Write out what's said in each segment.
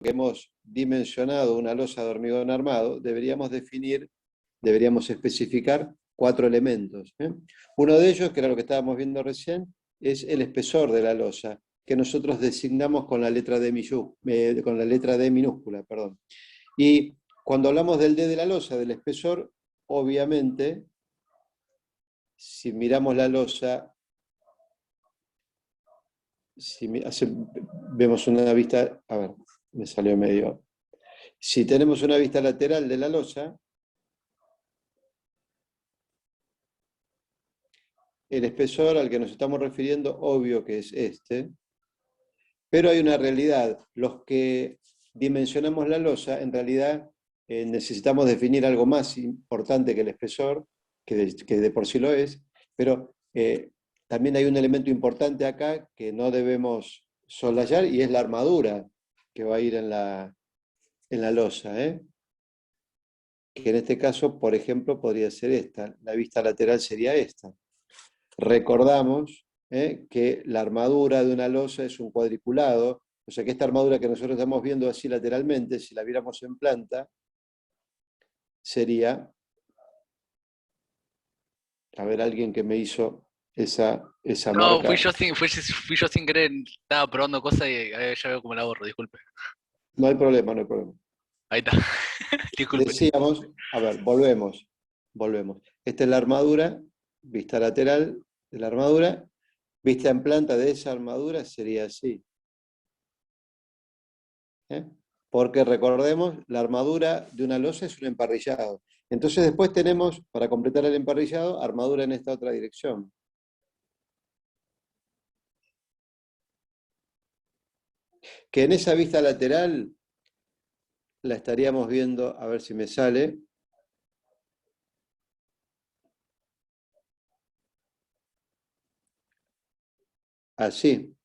que hemos dimensionado una losa de hormigón armado, deberíamos especificar 4 elementos. Uno de ellos, que era lo que estábamos viendo recién, es el espesor de la losa, que nosotros designamos con la letra D, con la letra D minúscula. Perdón. Y cuando hablamos del D de la losa, del espesor, obviamente, si miramos la losa, vemos una vista, a ver, me salió medio. Si tenemos una vista lateral de la losa, el espesor al que nos estamos refiriendo, obvio que es este, pero hay una realidad. Los que dimensionamos la losa, en realidad necesitamos definir algo más importante que el espesor, que de por sí lo es, pero también hay un elemento importante acá que no debemos soslayar, y es la armadura que va a ir en la losa, que en este caso, por ejemplo, podría ser esta. La vista lateral sería esta. Recordamos que la armadura de una losa es un cuadriculado, o sea que esta armadura que nosotros estamos viendo así lateralmente, si la viéramos en planta, sería, a ver, alguien que me hizo esa No, marca. fui yo sin querer, estaba probando cosas y ya veo cómo la borro, disculpe. No hay problema, no hay problema. Ahí está. Disculpe. Decíamos, a ver, volvemos. Esta es la armadura, vista lateral de la armadura, vista en planta de esa armadura sería así. Porque recordemos, la armadura de una losa es un emparrillado. Entonces después tenemos, para completar el emparrillado, armadura en esta otra dirección. Que en esa vista lateral la estaríamos viendo, a ver si me sale. Así.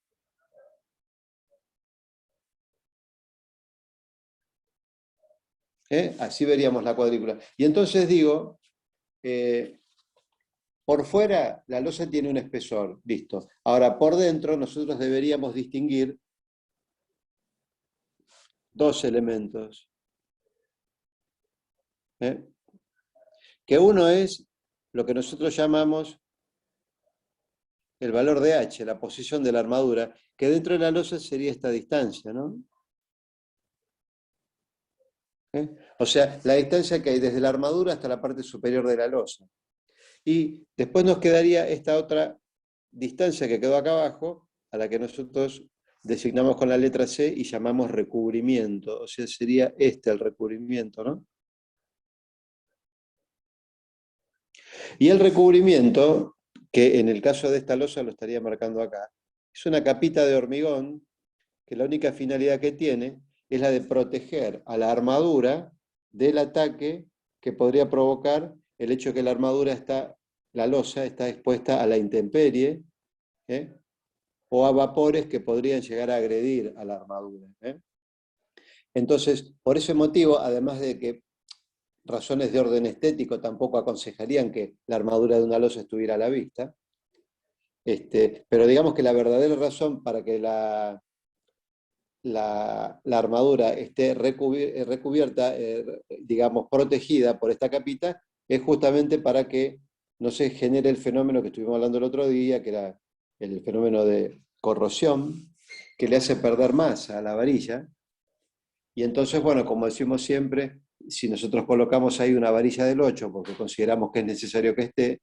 Así veríamos la cuadrícula. Y entonces digo, por fuera la losa tiene un espesor, listo. Ahora, por dentro nosotros deberíamos distinguir dos elementos. Que uno es lo que nosotros llamamos el valor de H, la posición de la armadura, que dentro de la losa sería esta distancia, ¿no? O sea, la distancia que hay desde la armadura hasta la parte superior de la losa. Y después nos quedaría esta otra distancia que quedó acá abajo, a la que nosotros designamos con la letra C y llamamos recubrimiento. O sea, sería este el recubrimiento, ¿no? Y el recubrimiento, que en el caso de esta losa lo estaría marcando acá, es una capita de hormigón que la única finalidad que tiene es la de proteger a la armadura del ataque que podría provocar el hecho de que la losa está expuesta a la intemperie, o a vapores que podrían llegar a agredir a la armadura. Entonces, por ese motivo, además de que razones de orden estético tampoco aconsejarían que la armadura de una losa estuviera a la vista, pero digamos que la verdadera razón para que la armadura esté recubierta, digamos, protegida por esta capita, es justamente para que no se genere el fenómeno que estuvimos hablando el otro día, que era el fenómeno de corrosión, que le hace perder masa a la varilla. Y entonces, bueno, como decimos siempre, si nosotros colocamos ahí una varilla del 8, porque consideramos que es necesario que esté,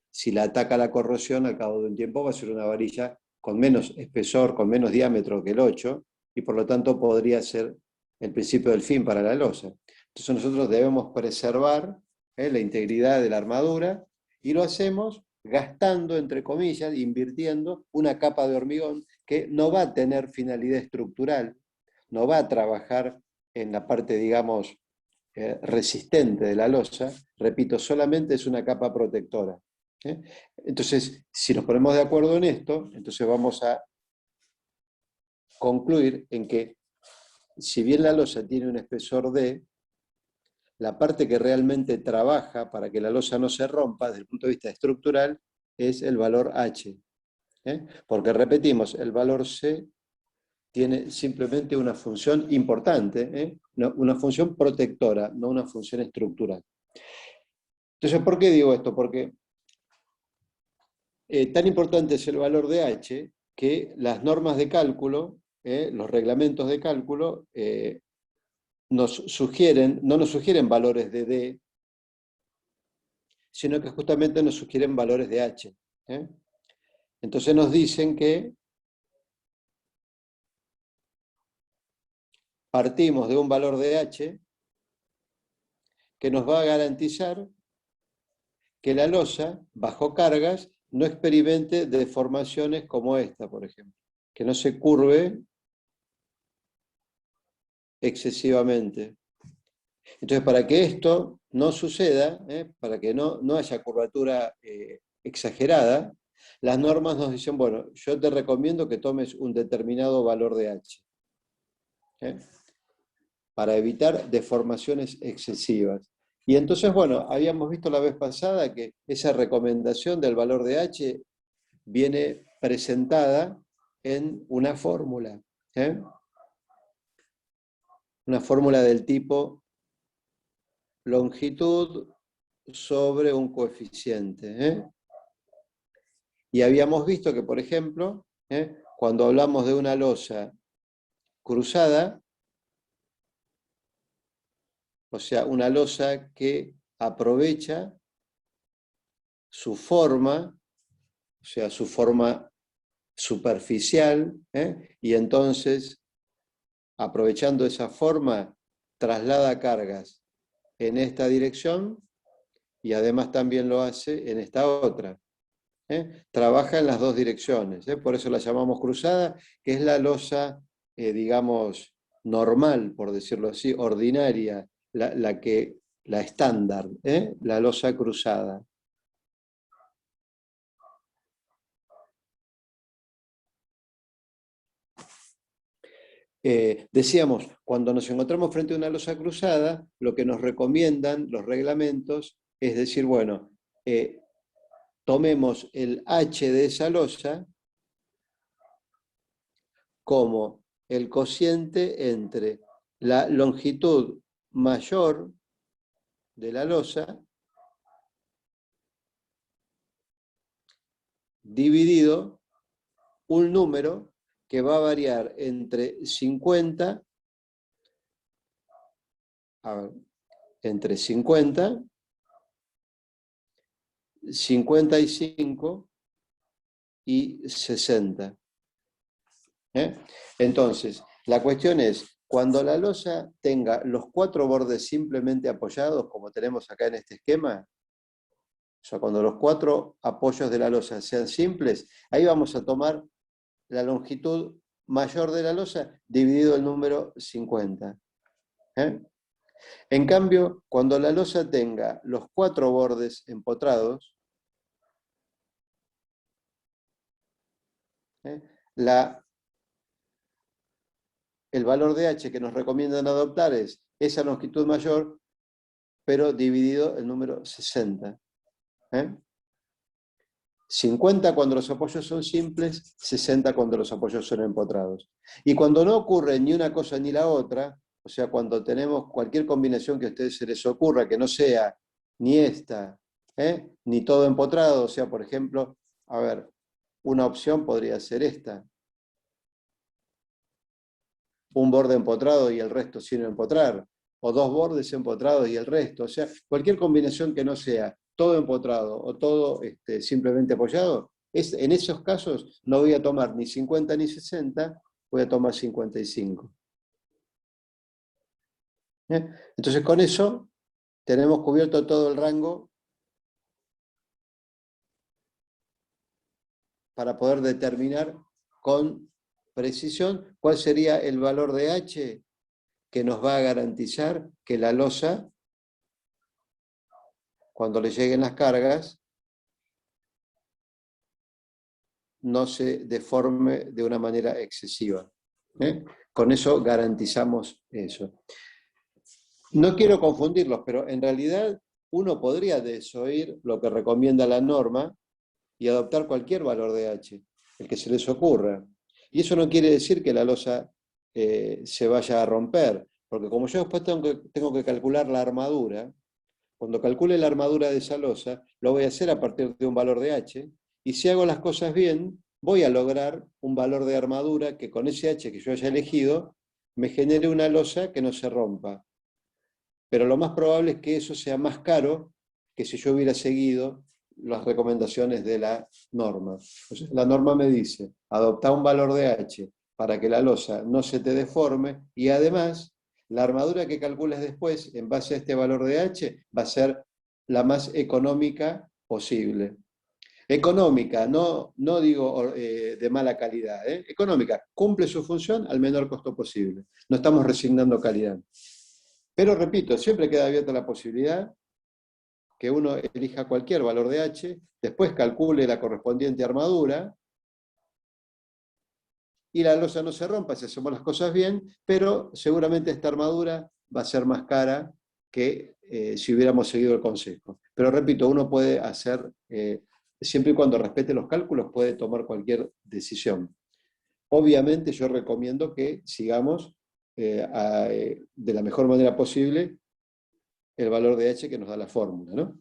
si la ataca la corrosión, al cabo de un tiempo va a ser una varilla con menos espesor, con menos diámetro que el 8, y por lo tanto podría ser el principio del fin para la losa. Entonces nosotros debemos preservar la integridad de la armadura, y lo hacemos gastando, entre comillas, invirtiendo una capa de hormigón que no va a tener finalidad estructural, no va a trabajar en la parte, digamos, resistente de la losa. Repito, solamente es una capa protectora. Entonces, si nos ponemos de acuerdo en esto, entonces vamos a concluir en que, si bien la losa tiene un espesor D, la parte que realmente trabaja para que la losa no se rompa desde el punto de vista estructural es el valor H. Porque repetimos, el valor C tiene simplemente una función importante, una función protectora, no una función estructural. Entonces, ¿por qué digo esto? Porque tan importante es el valor de H que las normas de cálculo, los reglamentos de cálculo, no nos sugieren valores de D, sino que justamente nos sugieren valores de H. Entonces nos dicen que partimos de un valor de H que nos va a garantizar que la losa, bajo cargas, no experimente deformaciones como esta, por ejemplo, que no se curve excesivamente. Entonces, para que esto no suceda, para que no haya curvatura exagerada, las normas nos dicen, bueno, yo te recomiendo que tomes un determinado valor de H, para evitar deformaciones excesivas. Y entonces, bueno, habíamos visto la vez pasada que esa recomendación del valor de H viene presentada en una fórmula. Una fórmula del tipo longitud sobre un coeficiente. Y habíamos visto que, por ejemplo, cuando hablamos de una losa cruzada, o sea, una losa que aprovecha su forma, o sea, su forma superficial, y entonces, aprovechando esa forma, traslada cargas en esta dirección y además también lo hace en esta otra. Trabaja en las dos direcciones, por eso la llamamos cruzada, que es la losa, digamos, normal, por decirlo así, ordinaria, la estándar, la losa cruzada. Decíamos, cuando nos encontramos frente a una losa cruzada, lo que nos recomiendan los reglamentos es decir, bueno, tomemos el H de esa losa como el cociente entre la longitud mayor de la losa dividido un número que va a variar entre 50, entre 50, 55 y 60. Entonces, la cuestión es, cuando la losa tenga los 4 bordes simplemente apoyados, como tenemos acá en este esquema, o sea, cuando los 4 apoyos de la losa sean simples, ahí vamos a tomar la longitud mayor de la losa dividido el número 50. En cambio, cuando la losa tenga los 4 bordes empotrados, el valor de H que nos recomiendan adoptar es esa longitud mayor, pero dividido el número 60. 50 cuando los apoyos son simples, 60 cuando los apoyos son empotrados. Y cuando no ocurre ni una cosa ni la otra, o sea, cuando tenemos cualquier combinación que a ustedes se les ocurra, que no sea ni esta, ni todo empotrado, o sea, por ejemplo, a ver, una opción podría ser esta. Un borde empotrado y el resto sin empotrar, o 2 bordes empotrados y el resto, o sea, cualquier combinación que no sea todo empotrado o todo simplemente apoyado, en esos casos no voy a tomar ni 50 ni 60, voy a tomar 55. Entonces con eso tenemos cubierto todo el rango para poder determinar con precisión cuál sería el valor de H que nos va a garantizar que la losa, cuando le lleguen las cargas, no se deforme de una manera excesiva. Con eso garantizamos eso. No quiero confundirlos, pero en realidad uno podría desoír lo que recomienda la norma y adoptar cualquier valor de H, el que se les ocurra. Y eso no quiere decir que la losa se vaya a romper, porque como yo después tengo que calcular la armadura, cuando calcule la armadura de esa losa, lo voy a hacer a partir de un valor de H, y si hago las cosas bien, voy a lograr un valor de armadura que con ese H que yo haya elegido, me genere una losa que no se rompa. Pero lo más probable es que eso sea más caro que si yo hubiera seguido las recomendaciones de la norma. Entonces, la norma me dice, adopta un valor de H para que la losa no se te deforme y además la armadura que calcules después en base a este valor de H va a ser la más económica posible. Económica, no digo de mala calidad, económica, cumple su función al menor costo posible. No estamos resignando calidad. Pero repito, siempre queda abierta la posibilidad que uno elija cualquier valor de H, después calcule la correspondiente armadura, y la losa no se rompa si hacemos las cosas bien, pero seguramente esta armadura va a ser más cara que si hubiéramos seguido el consejo. Pero repito, uno puede hacer, siempre y cuando respete los cálculos, puede tomar cualquier decisión. Obviamente yo recomiendo que sigamos de la mejor manera posible el valor de H que nos da la fórmula, ¿no?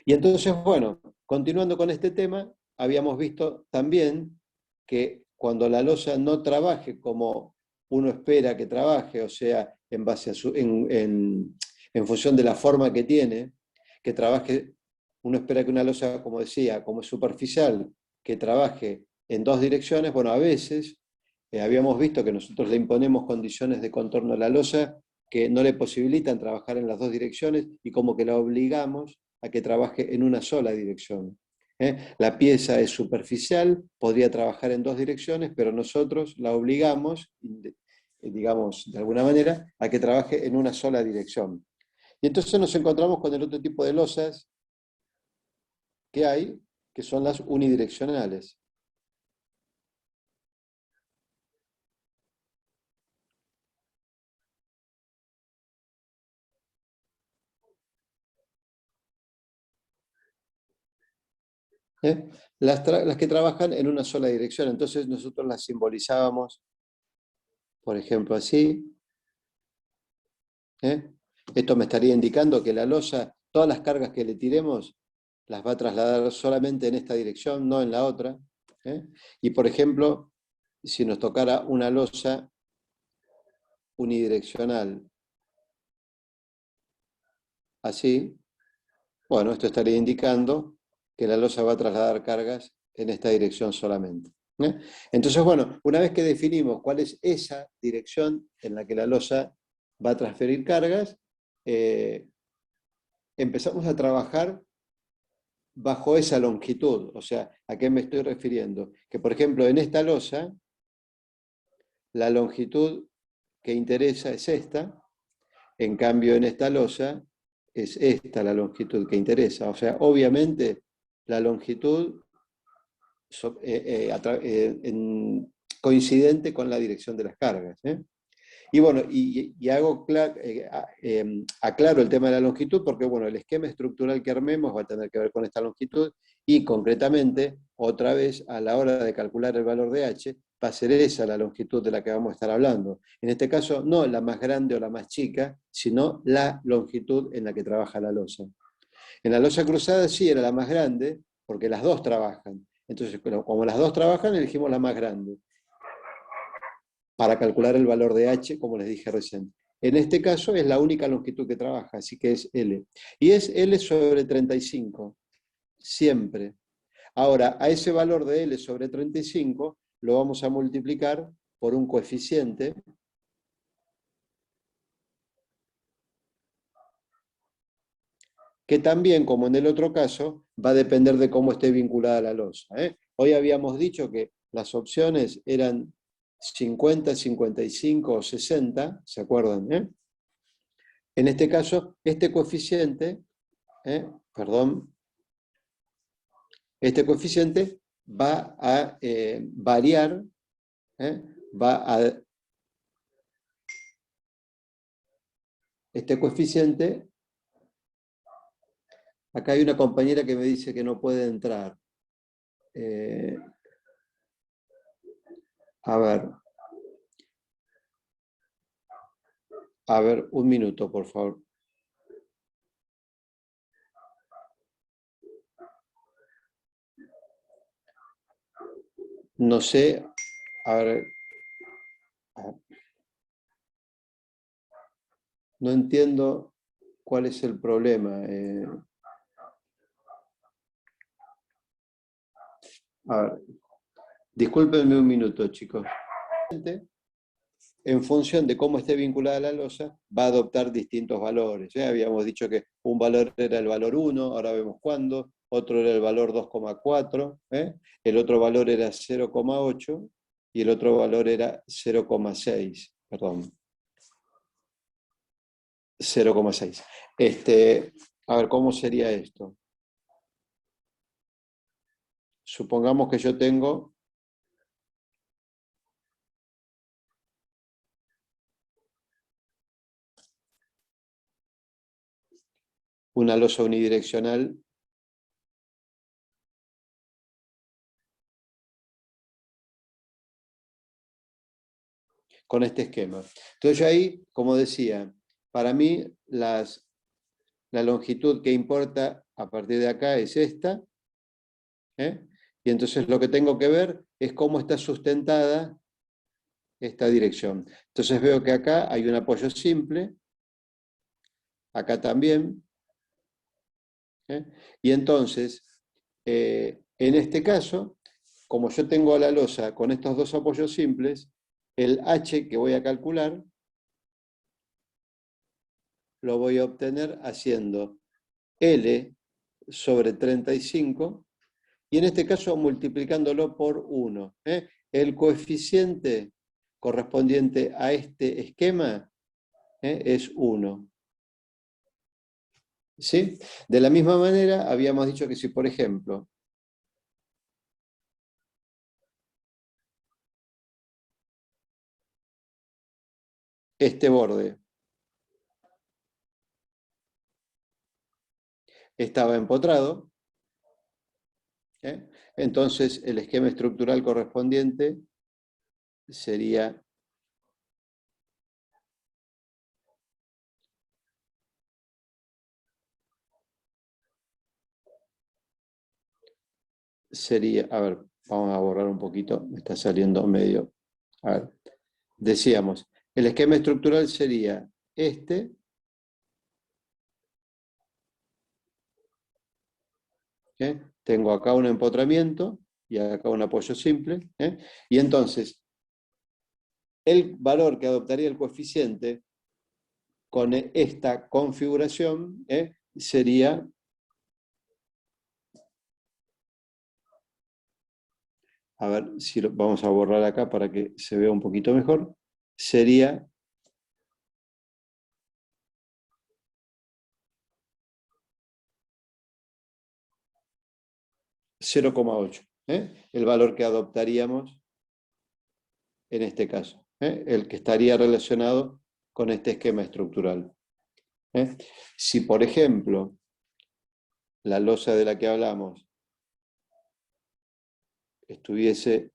Y entonces, bueno, continuando con este tema, habíamos visto también que cuando la losa no trabaje como uno espera que trabaje, o sea, en base a en función de la forma que tiene, que trabaje, uno espera que una losa, como decía, como es superficial, que trabaje en dos direcciones, bueno, a veces habíamos visto que nosotros le imponemos condiciones de contorno a la losa que no le posibilitan trabajar en las dos direcciones y como que la obligamos a que trabaje en una sola dirección. La pieza es superficial, podría trabajar en dos direcciones, pero nosotros la obligamos, digamos, de alguna manera, a que trabaje en una sola dirección. Y entonces nos encontramos con el otro tipo de losas que hay, que son las unidireccionales. ¿Eh? Las que trabajan en una sola dirección. Entonces nosotros las simbolizábamos, por ejemplo, así. ¿Eh? Esto me estaría indicando que la losa, todas las cargas que le tiremos, las va a trasladar solamente en esta dirección, no en la otra. ¿Eh? Y por ejemplo, si nos tocara una losa unidireccional así, bueno, esto estaría indicando que la losa va a trasladar cargas en esta dirección solamente. ¿Eh? Entonces, bueno, una vez que definimos cuál es esa dirección en la que la losa va a transferir cargas, empezamos a trabajar bajo esa longitud. O sea, ¿a qué me estoy refiriendo? Que, por ejemplo, en esta losa, la longitud que interesa es esta, en cambio en esta losa es esta la longitud que interesa. O sea, obviamente la longitud coincidente con la dirección de las cargas. Y bueno, aclaro el tema de la longitud porque bueno, el esquema estructural que armemos va a tener que ver con esta longitud y concretamente, otra vez, a la hora de calcular el valor de H, va a ser esa la longitud de la que vamos a estar hablando. En este caso, no la más grande o la más chica, sino la longitud en la que trabaja la losa. En la losa cruzada sí era la más grande, porque las dos trabajan. Entonces, como las dos trabajan, elegimos la más grande para calcular el valor de H, como les dije recién. En este caso es la única longitud que trabaja, así que es L. Y es L sobre 35, siempre. Ahora, a ese valor de L sobre 35 lo vamos a multiplicar por un coeficiente que también, como en el otro caso, va a depender de cómo esté vinculada la losa. Hoy habíamos dicho que las opciones eran 50, 55 o 60, ¿se acuerdan? En este caso, este coeficiente, perdón, este coeficiente va a variar, va a, este coeficiente, acá hay una compañera que me dice que no puede entrar. A ver, un minuto, por favor. No sé, a ver, no entiendo cuál es el problema. A ver, discúlpenme un minuto, chicos. En función de cómo esté vinculada la losa, va a adoptar distintos valores. Habíamos dicho que un valor era el valor 1, ahora vemos cuándo, otro era el valor 2,4, el otro valor era 0,8 y el otro valor era 0,6, perdón, 0,6. A ver, ¿cómo sería esto? Supongamos que yo tengo una losa unidireccional con este esquema. Entonces yo ahí, como decía, para mí la longitud que importa a partir de acá es esta, y entonces lo que tengo que ver es cómo está sustentada esta dirección. Entonces veo que acá hay un apoyo simple, acá también, y entonces, en este caso, como yo tengo la losa con estos dos apoyos simples, el H que voy a calcular lo voy a obtener haciendo L sobre 35, y en este caso multiplicándolo por 1. El coeficiente correspondiente a este esquema es 1. ¿Sí? De la misma manera, habíamos dicho que si, por ejemplo, este borde estaba empotrado, entonces el esquema estructural correspondiente sería a ver, vamos a borrar un poquito, me está saliendo medio. A ver, decíamos, el esquema estructural sería este, tengo acá un empotramiento y acá un apoyo simple, y entonces el valor que adoptaría el coeficiente con esta configuración sería, a ver si lo vamos a borrar acá para que se vea un poquito mejor, sería 0,8, el valor que adoptaríamos en este caso, el que estaría relacionado con este esquema estructural. Si, por ejemplo, la losa de la que hablamos estuviese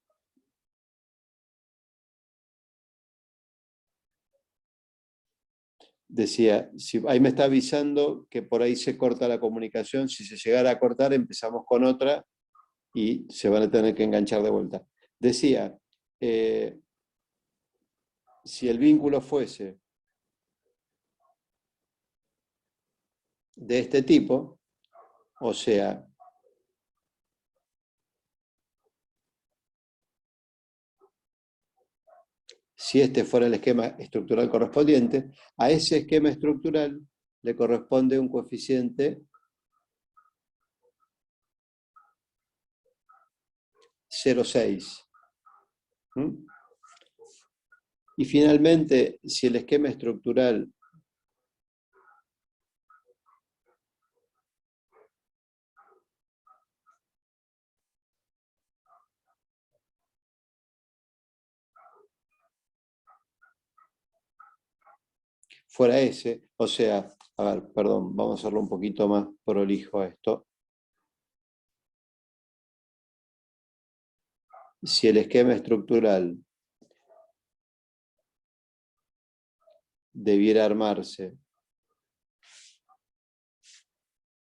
decía, si, ahí me está avisando que por ahí se corta la comunicación, si se llegara a cortar empezamos con otra y se van a tener que enganchar de vuelta. Decía, si el vínculo fuese de este tipo, o sea, si este fuera el esquema estructural correspondiente, a ese esquema estructural le corresponde un coeficiente 0,6. Y finalmente, si el esquema estructural fuera ese, o sea, a ver, perdón, vamos a hacerlo un poquito más prolijo a esto. Si el esquema estructural debiera armarse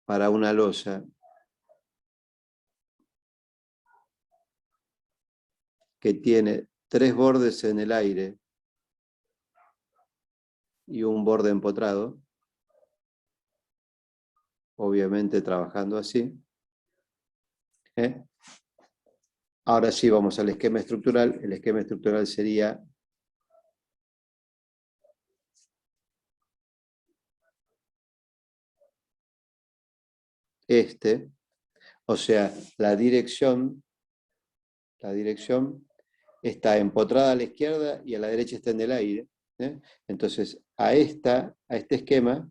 para una losa que tiene 3 bordes en el aire y un borde empotrado, obviamente trabajando así. Ahora sí vamos al esquema estructural. El esquema estructural sería este, o sea, la dirección está empotrada a la izquierda y a la derecha está en el aire. Entonces, a este esquema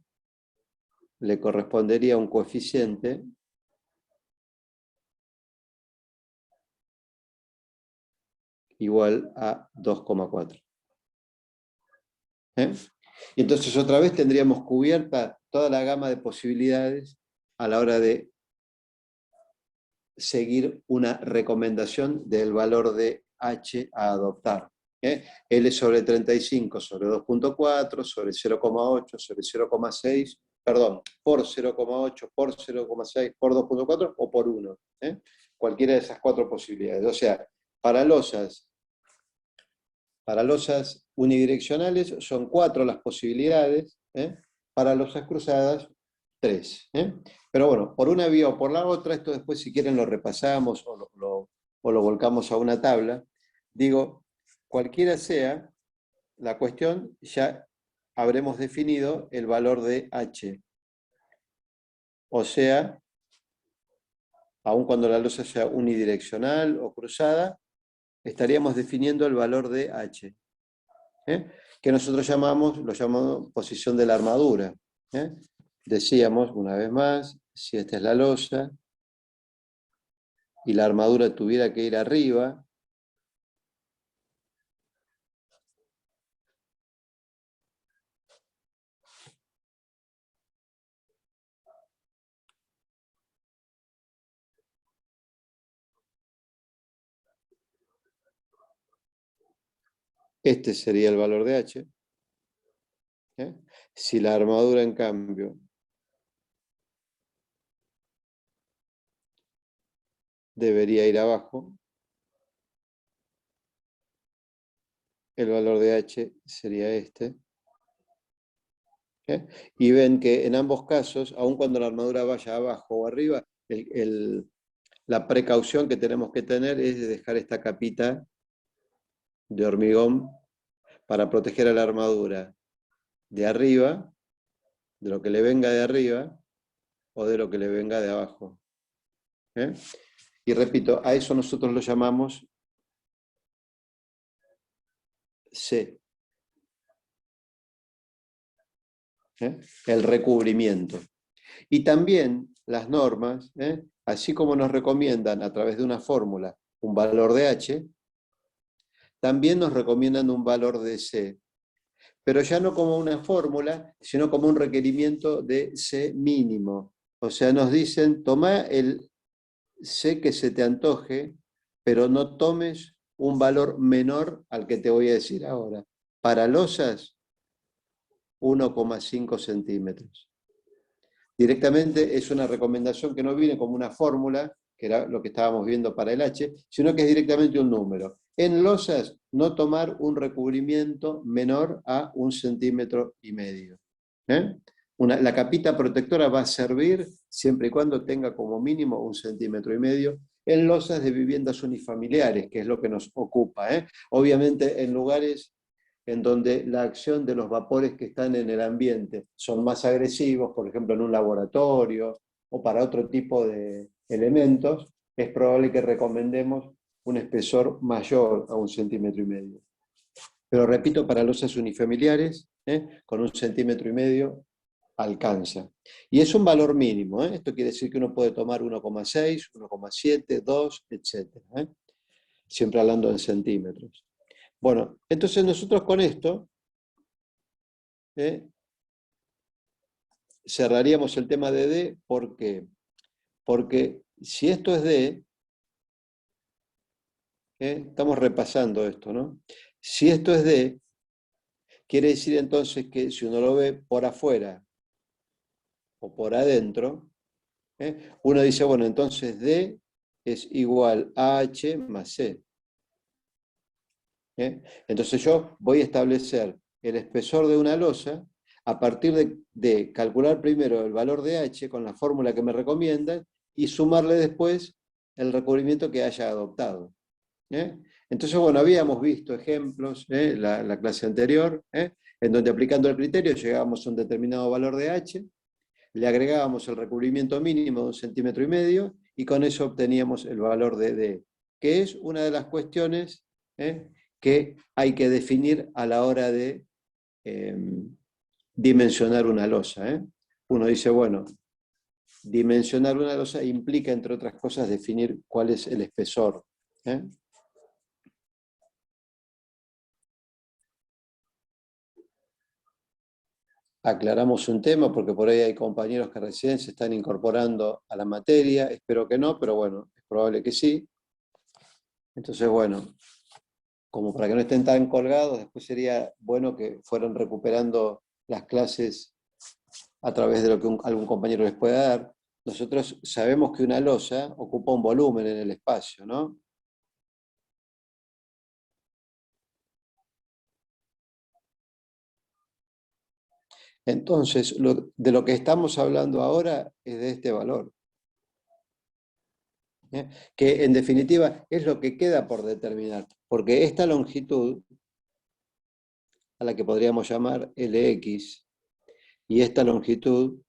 le correspondería un coeficiente igual a 2,4. Y entonces otra vez tendríamos cubierta toda la gama de posibilidades a la hora de seguir una recomendación del valor de H a adoptar. L sobre 35 sobre 2,4, sobre 0,8, sobre 0,6, perdón, por 0,8, por 0,6, por 2,4 o por 1. Cualquiera de esas 4 posibilidades. O sea, para losas unidireccionales son 4 las posibilidades, para losas cruzadas 3. Pero bueno, por una vía o por la otra, esto después si quieren lo repasamos o lo volcamos a una tabla. Digo, cualquiera sea la cuestión, ya habremos definido el valor de H. O sea, aun cuando la losa sea unidireccional o cruzada, estaríamos definiendo el valor de H. Que nosotros lo llamamos posición de la armadura. Decíamos, una vez más, si esta es la losa y la armadura tuviera que ir arriba, este sería el valor de H. Si la armadura, en cambio, debería ir abajo, el valor de H sería este. Y ven que en ambos casos, aun cuando la armadura vaya abajo o arriba, la precaución que tenemos que tener es de dejar esta capita de hormigón para proteger a la armadura de arriba, de lo que le venga de arriba o de lo que le venga de abajo. Y repito, a eso nosotros lo llamamos C. El recubrimiento. Y también las normas, así como nos recomiendan a través de una fórmula un valor de H, también nos recomiendan un valor de C, pero ya no como una fórmula, sino como un requerimiento de C mínimo. O sea, nos dicen, toma el C que se te antoje, pero no tomes un valor menor al que te voy a decir ahora. Para losas, 1,5 centímetros. Directamente es una recomendación que no viene como una fórmula, que era lo que estábamos viendo para el H, sino que es directamente un número. En losas, no tomar un recubrimiento menor a 1,5 centímetros. La capita protectora va a servir siempre y cuando tenga como mínimo 1,5 centímetros en losas de viviendas unifamiliares, que es lo que nos ocupa. Obviamente en lugares en donde la acción de los vapores que están en el ambiente son más agresivos, por ejemplo en un laboratorio o para otro tipo de elementos, es probable que recomendemos un espesor mayor a 1,5 centímetros. Pero repito, para losas unifamiliares, con 1,5 centímetros alcanza. Y es un valor mínimo. Esto quiere decir que uno puede tomar 1,6, 1,7, 2, etc. Siempre hablando en centímetros. Bueno, entonces nosotros con esto cerraríamos el tema de D. ¿Por qué? Porque si esto es D, estamos repasando esto, ¿no? Si esto es D, Quiere decir entonces que si uno lo ve por afuera o por adentro, uno dice, bueno, entonces D es igual a H más C. Entonces yo voy a establecer el espesor de una losa a partir de calcular primero el valor de H con la fórmula que me recomiendan y sumarle después el recubrimiento que haya adoptado. Entonces, bueno, habíamos visto ejemplos la clase anterior, en donde aplicando el criterio llegábamos a un determinado valor de H, le agregábamos el recubrimiento mínimo de 1,5 centímetros y con eso obteníamos el valor de D, que es una de las cuestiones que hay que definir a la hora de dimensionar una losa. Uno dice, bueno, dimensionar una losa implica, entre otras cosas, definir cuál es el espesor. Aclaramos un tema, porque por ahí hay compañeros que recién se están incorporando a la materia, espero que no, pero bueno, es probable que sí. Entonces, bueno, como para que no estén tan colgados, después sería bueno que fueran recuperando las clases a través de lo que algún compañero les pueda dar. Nosotros sabemos que una losa ocupa un volumen en el espacio, ¿no? Entonces, de lo que estamos hablando ahora es de este valor, que en definitiva es lo que queda por determinar, porque esta longitud, a la que podríamos llamar Lx, y esta longitud,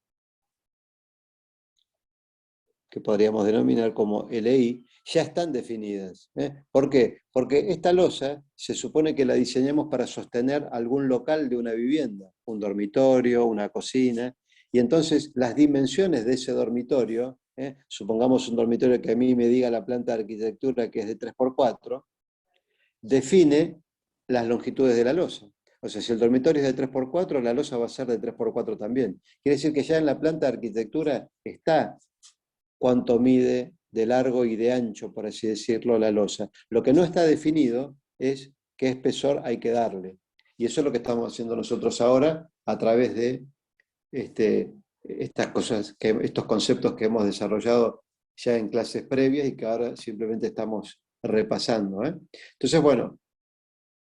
que podríamos denominar como Li, ya están definidas. ¿Por qué? Porque esta losa se supone que la diseñamos para sostener algún local de una vivienda, un dormitorio, una cocina, y entonces las dimensiones de ese dormitorio, supongamos un dormitorio que a mí me diga la planta de arquitectura que es de 3x4, define las longitudes de la losa. O sea, si el dormitorio es de 3x4, la losa va a ser de 3x4 también. Quiere decir que ya en la planta de arquitectura está cuánto mide de largo y de ancho, por así decirlo, la losa. Lo que no está definido es qué espesor hay que darle. Y eso es lo que estamos haciendo nosotros ahora a través de estas cosas, estos conceptos que hemos desarrollado ya en clases previas y que ahora simplemente estamos repasando. Entonces, bueno,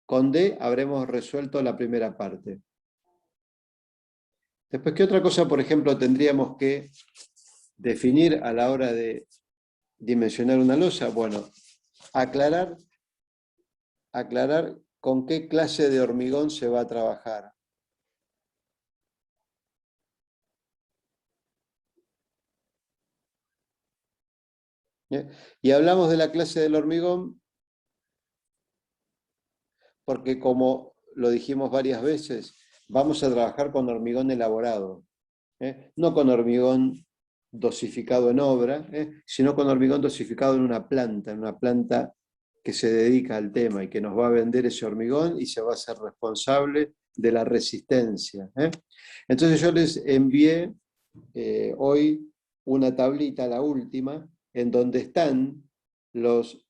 con D habremos resuelto la primera parte. Después, ¿qué otra cosa, por ejemplo, tendríamos que definir a la hora de dimensionar una losa? Bueno, aclarar con qué clase de hormigón se va a trabajar. Y hablamos de la clase del hormigón porque, como lo dijimos varias veces, vamos a trabajar con hormigón elaborado, no con hormigón dosificado en obra, sino con hormigón dosificado en una planta que se dedica al tema y que nos va a vender ese hormigón y se va a hacer responsable de la resistencia. Entonces yo les envié hoy una tablita, la última, en donde están los